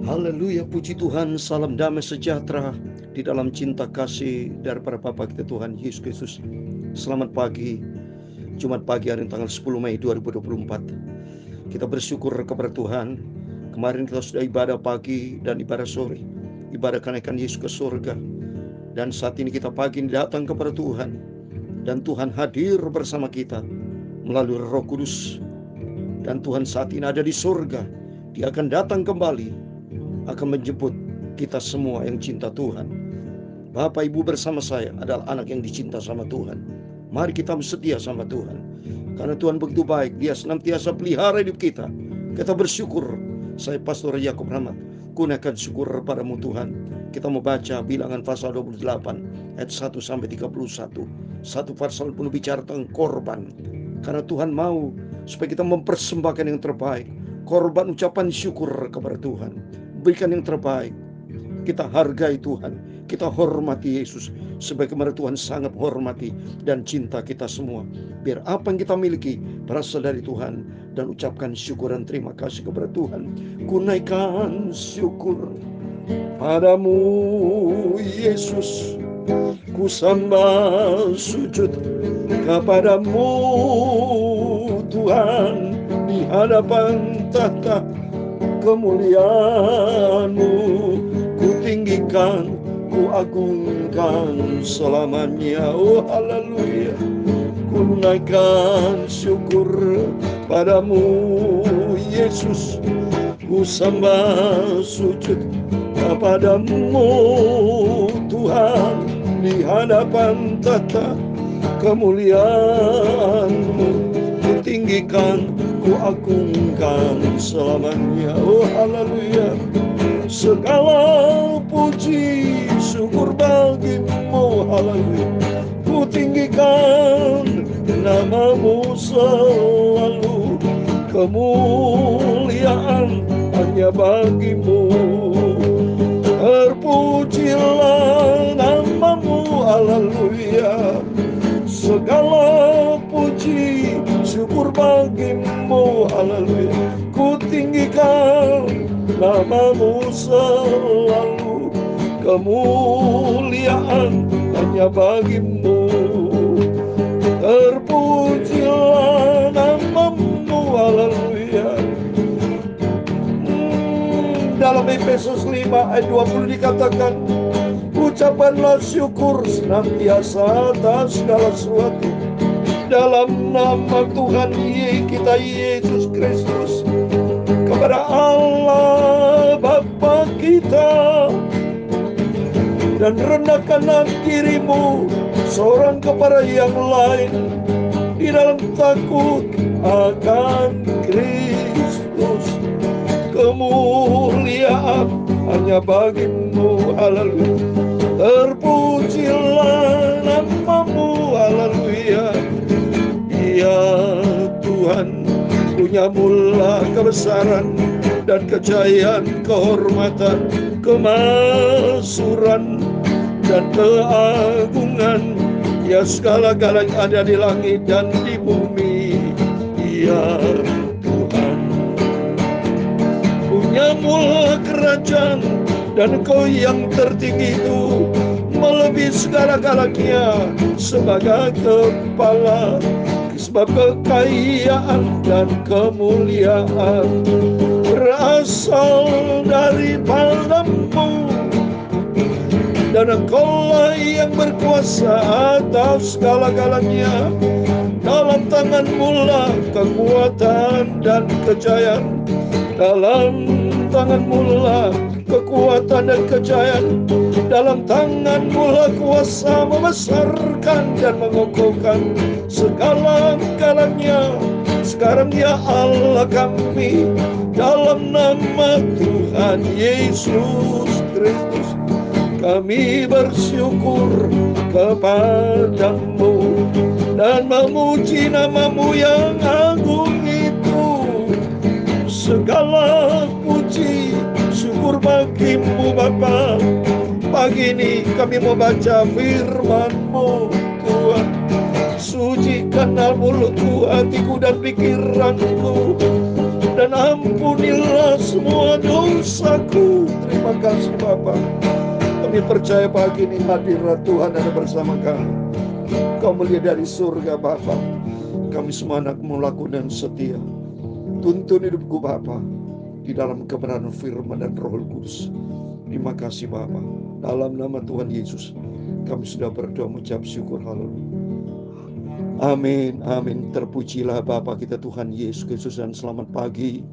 Haleluya, puji Tuhan, salam damai sejahtera di dalam cinta kasih daripada Bapa kita Tuhan Yesus Kristus. Selamat pagi, Jumat pagi hari tanggal 10 Mei 2024. Kita bersyukur kepada Tuhan. Kemarin kita sudah ibadah pagi dan ibadah sore, ibadah kenaikan Yesus ke surga. Dan saat ini kita pagi ini datang kepada Tuhan, dan Tuhan hadir bersama kita melalui Roh Kudus. Dan Tuhan saat ini ada di surga. Dia akan datang kembali, akan menjemput kita semua yang cinta Tuhan. Bapak Ibu bersama saya adalah anak yang dicinta sama Tuhan. Mari kita setia sama Tuhan, karena Tuhan begitu baik. Dia senantiasa pelihara hidup kita. Kita bersyukur. Saya Pastor Yakub Rahmat, gunakan syukur padamu Tuhan. Kita mau baca Bilangan pasal 28 ayat 1 sampai 31. Satu pasal penuh bicara tentang korban, karena Tuhan mau supaya kita mempersembahkan yang terbaik, korban ucapan syukur kepada Tuhan. Berikan yang terbaik. Kita hargai Tuhan, kita hormati Yesus sebagaimana Tuhan sangat hormati dan cinta kita semua. Biar apa yang kita miliki berasal dari Tuhan, dan ucapkan syukur dan terima kasih kepada Tuhan. Kunaikan syukur padamu Yesus, ku sembah sujud kepadamu Tuhan, di hadapan tahta kemuliaan-Mu, ku tinggikan, ku agungkan selamanya. Oh haleluya, ku naikkan syukur padamu Yesus, ku sembah sujud kepadamu Tuhan, di hadapan tahta kemuliaan-Mu, ku tinggikan, ku agungkan selamanya. Oh haleluya, segala puji syukur bagimu. Haleluya, ku tinggikan namamu selalu, kemuliaan hanya bagimu. Terpujilah namamu. Haleluya, segala puji syukur bagimu. Haleluya, ku tinggikan namamu selalu, kemuliaan hanya bagimu. Terpujilah namamu. Haleluya. Dalam Efesus 5 ayat 20 dikatakan, ucapanlah syukur senantiasa atas segala sesuatu dalam nama Tuhan kita Yesus Kristus kepada Allah Bapa kita, dan rendahkanlah dirimu seorang kepada yang lain di dalam takut akan Kristus. Kemuliaan hanya bagimu. Haleluya, terpujilah namamu. Haleluya. Ya Tuhan, punya mula kebesaran dan kejayaan, kehormatan, kemasyhuran dan keagungan. Ya segala-galanya ada di langit dan di bumi. Ya Tuhan, punya mula kerajaan, dan Engkau yang tertinggi itu melebihi segala-galanya sebagai kepala. Sebab kekayaan dan kemuliaan berasal daripadamu, dan Engkaulah yang berkuasa atas segala-galanya. Dalam tangan-Mu lah kekuatan dan kejayaan. Dalam tangan-Mu lah kekuatan dan kejayaan. Dalam tangan-Mu lah kuasa membesarkan dan mengokohkan segala-galanya. Sekarang ya Allah kami, dalam nama Tuhan Yesus Kristus, kami bersyukur kepadamu dan memuji namamu yang agung itu. Segala puji syukur bagimu Bapa. Pagi ini kami mau baca firman-Mu Tuhan. Sucikanlah mulutku, hatiku dan pikiranku, dan ampunilah semua dosaku. Terima kasih Bapa. Kami percaya pagi ini hadirat Tuhan ada bersama kami. Kau melihat dari surga Bapa. Kami semua anak-Mu laku dan setia. Tuntun hidupku Bapa di dalam kebenaran firman dan Roh Kudus. Terima kasih Bapa. Dalam nama Tuhan Yesus kami sudah berdoa mengucap syukur. Haleluya. Amin, amin. Terpujilah Bapa kita Tuhan Yesus Kristus, dan selamat pagi.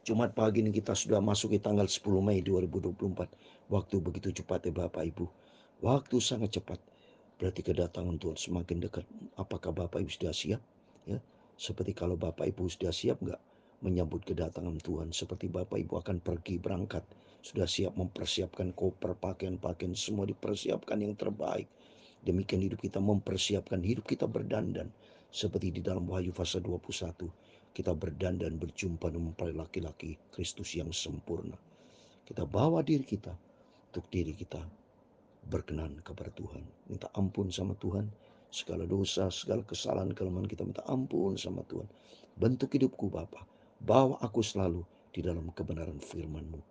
Jumat pagi ini kita sudah masuk di tanggal 10 Mei 2024. Waktu begitu cepat ya Bapak Ibu. Waktu sangat cepat. Berarti kedatangan Tuhan semakin dekat. Apakah Bapak Ibu sudah siap? Ya, seperti kalau Bapak Ibu sudah siap nggak menyambut kedatangan Tuhan? Seperti Bapak Ibu akan pergi berangkat, sudah siap mempersiapkan koper, pakaian-pakaian, semua dipersiapkan yang terbaik. Demikian hidup kita mempersiapkan hidup kita berdandan. Seperti di dalam Wahyu pasal 21. Kita berdandan berjumpa dengan mempelai laki-laki Kristus yang sempurna. Kita bawa diri kita untuk diri kita berkenan kepada Tuhan. Minta ampun sama Tuhan. Segala dosa, segala kesalahan, kelemahan kita minta ampun sama Tuhan. Bentuk hidupku Bapa. Bawa aku selalu di dalam kebenaran firman-Mu.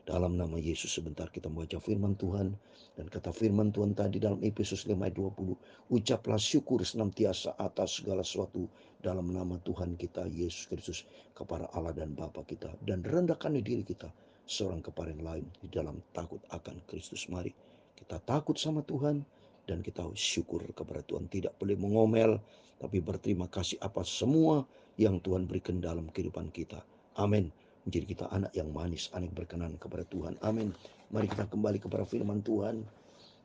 Dalam nama Yesus sebentar kita membaca firman Tuhan. Dan kata firman Tuhan tadi dalam Efesus 5 ayat 20. Ucaplah syukur senantiasa atas segala sesuatu dalam nama Tuhan kita Yesus Kristus kepada Allah dan Bapa kita. Dan rendahkan diri kita seorang kepada yang lain di dalam takut akan Kristus. Mari kita takut sama Tuhan dan kita syukur kepada Tuhan. Tidak boleh mengomel, tapi berterima kasih atas semua yang Tuhan berikan dalam kehidupan kita. Amin. Menjadi kita anak yang manis, anak berkenan kepada Tuhan. Amin. Mari kita kembali kepada firman Tuhan.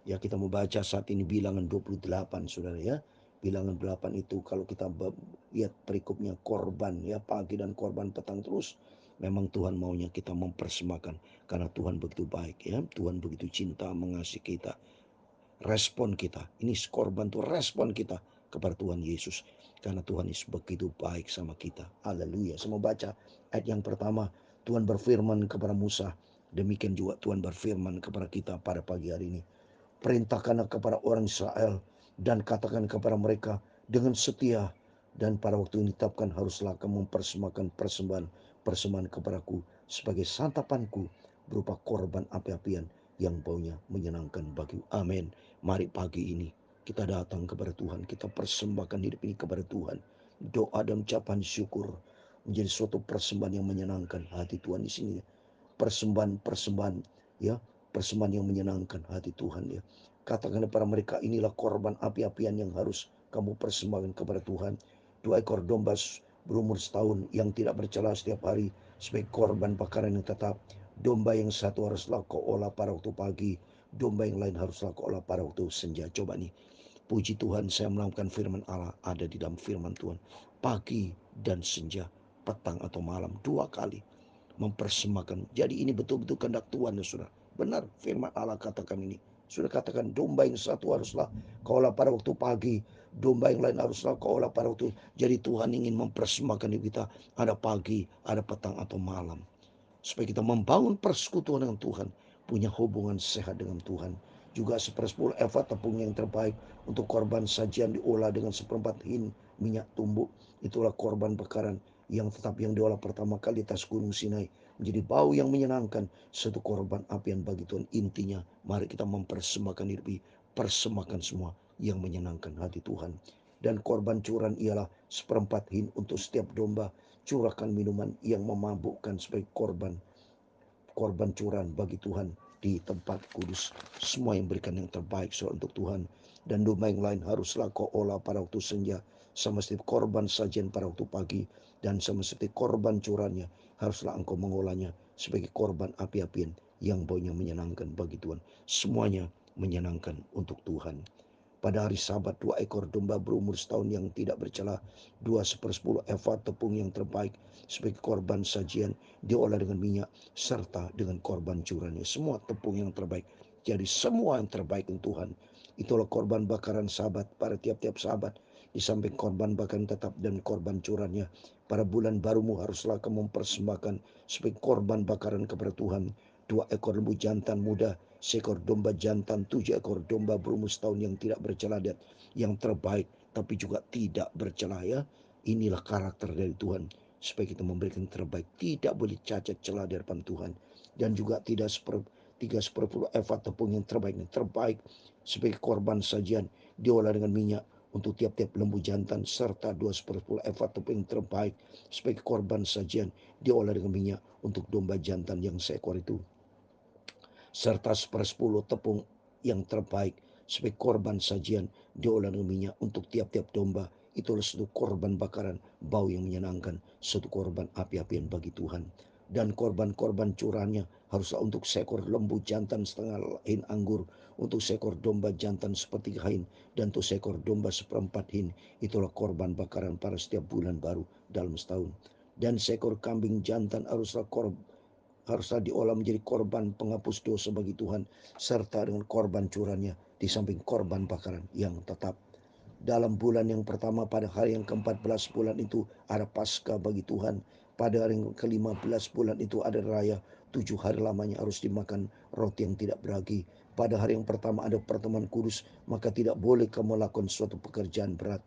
Ya, kita membaca saat ini Bilangan 28, saudara ya. Bilangan 8 itu kalau kita lihat perikopnya korban ya, pagi dan korban petang terus. Memang Tuhan maunya kita mempersembahkan karena Tuhan begitu baik ya. Tuhan begitu cinta mengasihi kita. Respon kita, ini korban itu respon kita kepada Tuhan Yesus. Karena Tuhan Yesus begitu baik sama kita. Haleluya. Saya mau baca ayat yang pertama. Tuhan berfirman kepada Musa. Demikian juga Tuhan berfirman kepada kita pada pagi hari ini. Perintahkanlah kepada orang Israel dan katakan kepada mereka dengan setia. Dan pada waktu ini tetapkan haruslah kamu mempersembahkan persembahan kepadaku sebagai santapanku berupa korban api-apian yang baunya menyenangkan bagi. Amin. Mari pagi ini kita datang kepada Tuhan, kita persembahkan hidup ini kepada Tuhan. Doa dan ucapan syukur menjadi suatu persembahan yang menyenangkan hati Tuhan di sini. Persembahan ya, persembahan yang menyenangkan hati Tuhan ya. Katakan kepada mereka, inilah korban api-apian yang harus kamu persembahkan kepada Tuhan. 2 ekor domba berumur setahun yang tidak bercela setiap hari sebagai korban bakaran yang tetap. Domba yang satu haruslah kau olah pada waktu pagi, domba yang lain haruslah kau olah pada waktu senja. Coba nih, puji Tuhan, saya melakukan firman Allah ada di dalam firman Tuhan. Pagi dan senja, petang atau malam, 2 kali mempersembahkan. Jadi ini betul-betul kehendak Tuhan ya saudara. Benar firman Allah katakan ini. Sudah katakan domba yang satu haruslah kau olah pada waktu pagi, domba yang lain haruslah kau olah pada waktu. Jadi Tuhan ingin mempersembahkan kita ada pagi, ada petang atau malam. Supaya kita membangun persekutuan dengan Tuhan, punya hubungan sehat dengan Tuhan. Juga 1/10 eva tepung yang terbaik untuk korban sajian diolah dengan 1/4 hin minyak tumbuk. Itulah korban bakaran yang tetap yang diolah pertama kali atas gunung Sinai. Menjadi bau yang menyenangkan, satu korban apian bagi Tuhan. Intinya, mari kita mempersembahkan diri, persembahkan semua yang menyenangkan hati Tuhan. Dan korban curahan ialah 1/4 hin untuk setiap domba. Curahkan minuman yang memabukkan sebagai korban curahan bagi Tuhan di tempat kudus. Semua yang berikan yang terbaik untuk Tuhan. Dan domba yang lain haruslah kau olah pada waktu senja, sama seperti korban sajian pada waktu pagi, dan sama seperti korban curahannya haruslah engkau mengolahnya sebagai korban api-apian yang baunya menyenangkan bagi Tuhan. Semuanya menyenangkan untuk Tuhan. Pada hari Sabat 2 ekor domba berumur setahun yang tidak bercela, 2/10 eva tepung yang terbaik sebagai korban sajian diolah dengan minyak serta dengan korban curahannya. Semua tepung yang terbaik. Jadi semua yang terbaik untuk Tuhan. Itulah korban bakaran Sabat pada tiap-tiap Sabat. Di samping korban bakaran tetap dan korban curahannya, pada bulan barumu haruslah kamu mempersembahkan sebagai korban bakaran kepada Tuhan 2 ekor lembu jantan muda, seekor domba jantan, 7 ekor domba berumur setahun yang tidak bercela, yang terbaik tapi juga tidak bercela ya. Inilah karakter dari Tuhan. supaya kita memberikan yang terbaik. Tidak boleh cacat celah di hadapan Tuhan. Dan juga tidak 3/10 eva tepung yang terbaik sebagai korban sajian diolah dengan minyak untuk tiap-tiap lembu jantan, serta 2/10 eva tepung yang terbaik sebagai korban sajian diolah dengan minyak untuk domba jantan yang seekor itu, serta 1/10 tepung yang terbaik sebagai korban sajian diolah dengan minyak untuk tiap-tiap domba. Itulah satu korban bakaran bau yang menyenangkan, satu korban api-apian bagi Tuhan. Dan korban-korban curahannya haruslah untuk seekor lembu jantan setengah hin anggur, untuk seekor domba jantan sepertiga hin, dan untuk seekor domba 1/4 hin. Itulah korban bakaran pada setiap bulan baru dalam setahun. Dan seekor kambing jantan haruslah diolah menjadi korban penghapus dosa bagi Tuhan, serta dengan korban curahannya di samping korban bakaran yang tetap. Dalam bulan yang pertama pada hari yang ke-14 bulan itu ada Paskah bagi Tuhan. Pada hari yang ke-15 bulan itu ada raya. 7 hari lamanya harus dimakan roti yang tidak beragi. Pada hari yang pertama ada pertemuan kudus, maka tidak boleh kamu lakukan suatu pekerjaan berat.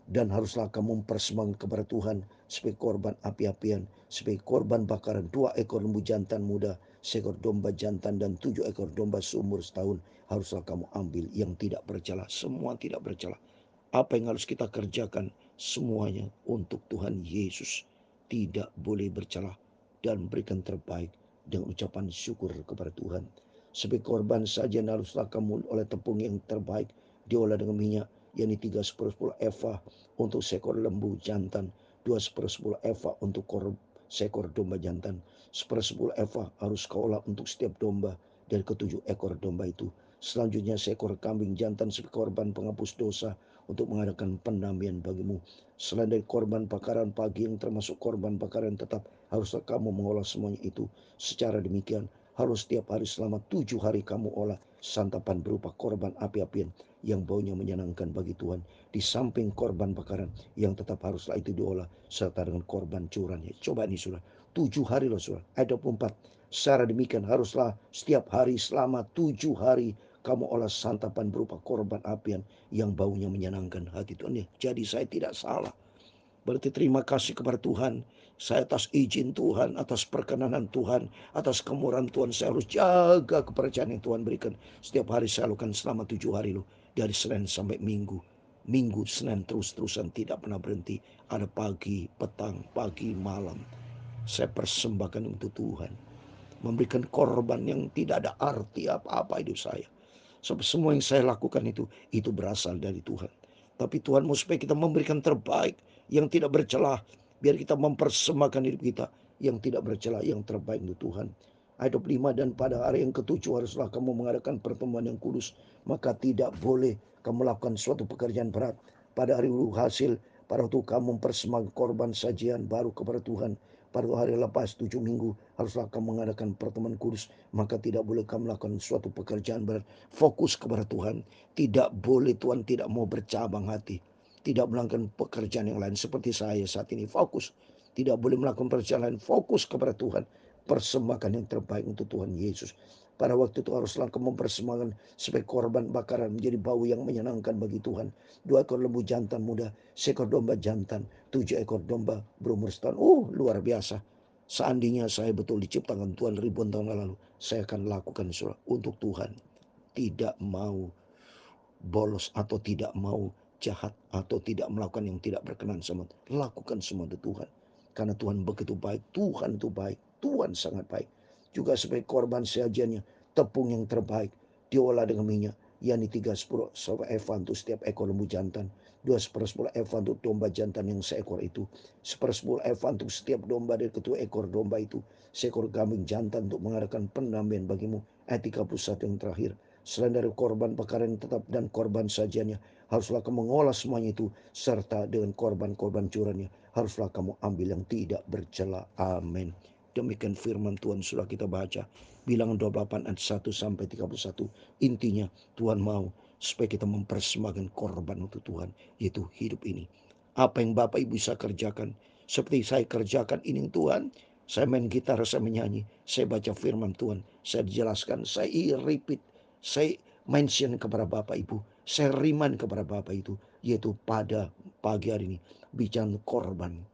Dan haruslah kamu mempersembahkan kepada Tuhan sebagai korban api-apian, sebagai korban bakaran 2 ekor lembu jantan muda, seekor domba jantan, dan 7 ekor domba seumur setahun. Haruslah kamu ambil yang tidak bercela, semua tidak bercela. Apa yang harus kita kerjakan semuanya untuk Tuhan Yesus, tidak boleh bercela, dan berikan terbaik dengan ucapan syukur kepada Tuhan. Sebagai korban sajian haruslah kamu oleh tepung yang terbaik diolah dengan minyak, yakni 3/10 eva untuk seekor lembu jantan, 2/10 eva untuk seekor domba jantan, 1/10 eva harus kau olah untuk setiap domba dari ketujuh ekor domba itu. Selanjutnya seekor kambing jantan sebagai korban penghapus dosa untuk mengadakan pendamaian bagimu. Selain dari korban bakaran pagi yang termasuk korban bakaran tetap, haruslah kamu mengolah semuanya itu. Secara demikian harus setiap hari selama 7 hari kamu olah santapan berupa korban api-apian yang baunya menyenangkan bagi Tuhan. Di samping korban bakaran yang tetap haruslah itu diolah serta dengan korban curahannya. Coba ini sudah 7 hari loh sudah. Ayat 24. Secara demikian haruslah setiap hari selama 7 hari kamu olah santapan berupa korban apian yang baunya menyenangkan hati Tuhan. Jadi saya tidak salah. Berarti terima kasih kepada Tuhan. Saya atas izin Tuhan, atas perkenanan Tuhan, atas kemurahan Tuhan. Saya harus jaga kepercayaan yang Tuhan berikan. Setiap hari saya lakukan selama 7 hari loh. Dari Senin sampai Minggu. Minggu, Senin terus-terusan tidak pernah berhenti. Ada pagi, petang, pagi, malam. Saya persembahkan untuk Tuhan. Memberikan korban yang tidak ada arti apa-apa hidup saya. Sebab semua yang saya lakukan itu berasal dari Tuhan. Tapi Tuhan mau supaya kita memberikan terbaik yang tidak bercelah. Biar kita mempersembahkan hidup kita yang tidak bercelah, yang terbaik untuk Tuhan. Ayat 25, dan pada hari yang ketujuh haruslah kamu mengadakan pertemuan yang kudus. Maka tidak boleh kamu lakukan suatu pekerjaan berat. Pada hari hasil, pada waktu kamu mempersembahkan korban sajian baru kepada Tuhan. Pada hari lepas 7 minggu haruslah kamu mengadakan pertemuan kudus. Maka tidak boleh kamu melakukan suatu pekerjaan berat. Fokus kepada Tuhan. Tidak boleh Tuhan tidak mau bercabang hati. Tidak melakukan pekerjaan yang lain seperti saya saat ini. Fokus. Tidak boleh melakukan pekerjaan lain. Fokus kepada Tuhan. Persembahkan yang terbaik untuk Tuhan Yesus. Pada waktu itu haruslah kamu mempersembahkan sebagai korban bakaran menjadi bau yang menyenangkan bagi Tuhan. 2 ekor lembu jantan muda, seekor domba jantan, 7 ekor domba berumur setahun. Luar biasa. Seandainya saya betul diciptakan Tuhan ribuan tahun lalu, saya akan lakukan untuk Tuhan. Tidak mau bolos atau tidak mau jahat atau tidak melakukan yang tidak berkenan sama Tuhan. Lakukan semua untuk Tuhan. Karena Tuhan begitu baik. Tuhan itu baik. Tuhan sangat baik. Juga sebagai korban sajiannya, tepung yang terbaik diolah dengan minyak, yakni 3/10 eva untuk setiap ekor lembu jantan, 2/10 eva untuk domba jantan yang seekor itu, 1/10 eva untuk setiap domba dari ketua ekor domba itu, seekor kambing jantan untuk mengadakan pendamaian bagimu. Ayat 31 yang terakhir. Selain dari korban bakaran tetap dan korban sajiannya, haruslah kamu mengolah semuanya itu, serta dengan korban-korban curahannya, haruslah kamu ambil yang tidak bercela. Amin. Demikian firman Tuhan sudah kita baca. Bilangan 28 ayat 1 sampai 31. Intinya Tuhan mau supaya kita mempersembahkan korban untuk Tuhan, yaitu hidup ini. Apa yang Bapak Ibu bisa kerjakan, seperti saya kerjakan ini Tuhan. Saya main gitar, saya menyanyi, saya baca firman Tuhan, saya dijelaskan, saya repeat, saya mention kepada Bapak Ibu, saya remind kepada Bapak itu, yaitu pada pagi hari ini bicara korban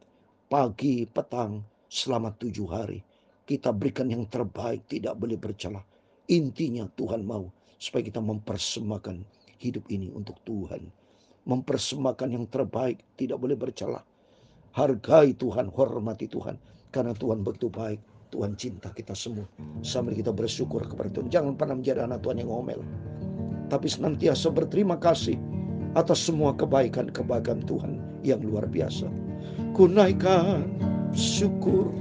pagi, petang, selama 7 hari. Kita berikan yang terbaik, tidak boleh bercela. Intinya Tuhan mau supaya kita mempersembahkan hidup ini untuk Tuhan. Mempersembahkan yang terbaik, tidak boleh bercela. Hargai Tuhan, hormati Tuhan. Karena Tuhan begitu baik. Tuhan cinta kita semua. Sambil kita bersyukur kepada Tuhan. Jangan pernah menjadi anak Tuhan yang ngomel, tapi senantiasa berterima kasih atas semua kebaikan-kebaikan Tuhan yang luar biasa. Ku naikkan syukur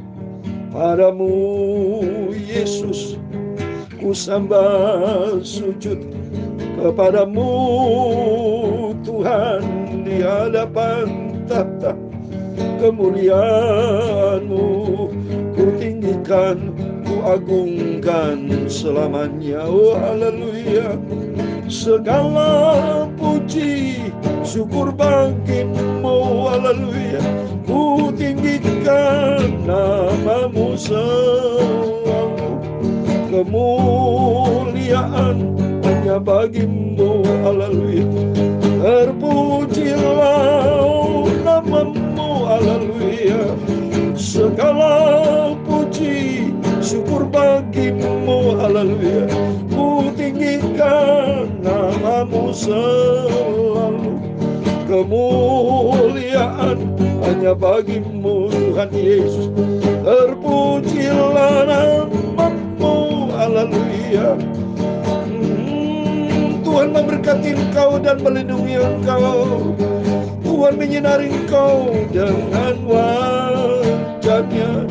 padamu Yesus, ku sembah sujud kepadamu Tuhan di hadapan tahta kemuliaan-Mu. Ku tinggikan, ku agungkan selamanya. Oh haleluya. Segala puji syukur bagimu, haleluya. Ku tinggikan nama-Mu selalu. Kemuliaan hanya bagimu, haleluya. Terpujilah nama-Mu, haleluya. Segala puji syukur bagimu, haleluya. Ku tinggikan nama-Mu selalu. Kemuliaan hanya bagimu, Tuhan Yesus. Terpujilah nama-Mu, haleluya. Tuhan memberkati engkau dan melindungi engkau. Tuhan menyinari engkau dengan wajah-Nya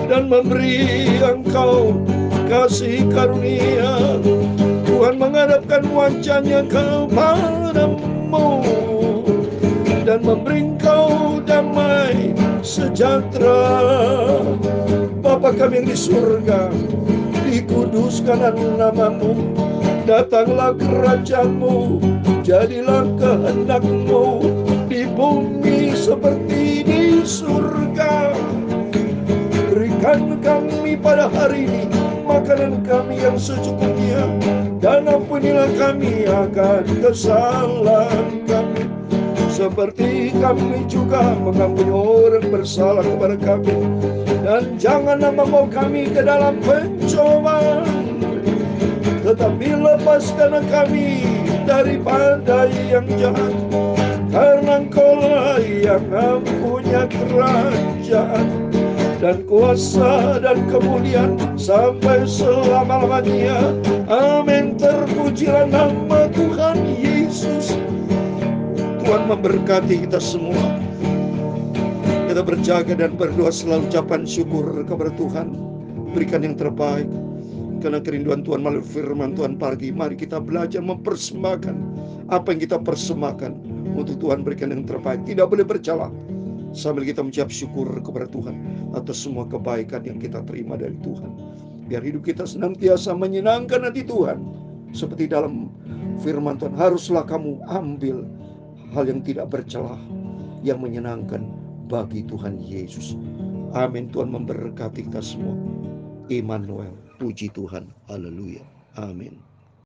dan memberi engkau kasih karunia. Tuhan menghadapkan wajah-Nya kepadamu dan memberi engkau damai sejahtera. Bapa kami yang di surga, dikuduskan nama-Mu. Datanglah kerajaan-Mu, jadilah kehendak-Mu di bumi seperti di surga. Berikan kami pada hari ini makanan kami yang secukupnya, dan ampunilah kami akan kesalahan kami, seperti kami juga mengampuni orang bersalah kepada kami. Dan janganlah membawa kami ke dalam pencobaan, tetapi lepaskanlah kami daripada yang jahat. Karena Engkau-lah yang mempunyai kerajaan dan kuasa dan kemuliaan sampai selama-lamanya. Amin. Terpujilah nama Tuhan Yesus. Tuhan memberkati kita semua. Kita berjaga dan berdoa selalu ucapan syukur kepada Tuhan. Berikan yang terbaik. Karena kerinduan Tuhan melalui firman Tuhan pagi, mari kita belajar mempersembahkan apa yang kita persembahkan untuk Tuhan. Berikan yang terbaik, tidak boleh bercela. Sambil kita mengucap syukur kepada Tuhan atas semua kebaikan yang kita terima dari Tuhan. Biar hidup kita senantiasa menyenangkan hati Tuhan. Seperti dalam firman Tuhan, haruslah kamu ambil hal yang tidak bercelah, yang menyenangkan bagi Tuhan Yesus. Amin. Tuhan memberkati kita semua. Immanuel. Puji Tuhan. Haleluya. Amin.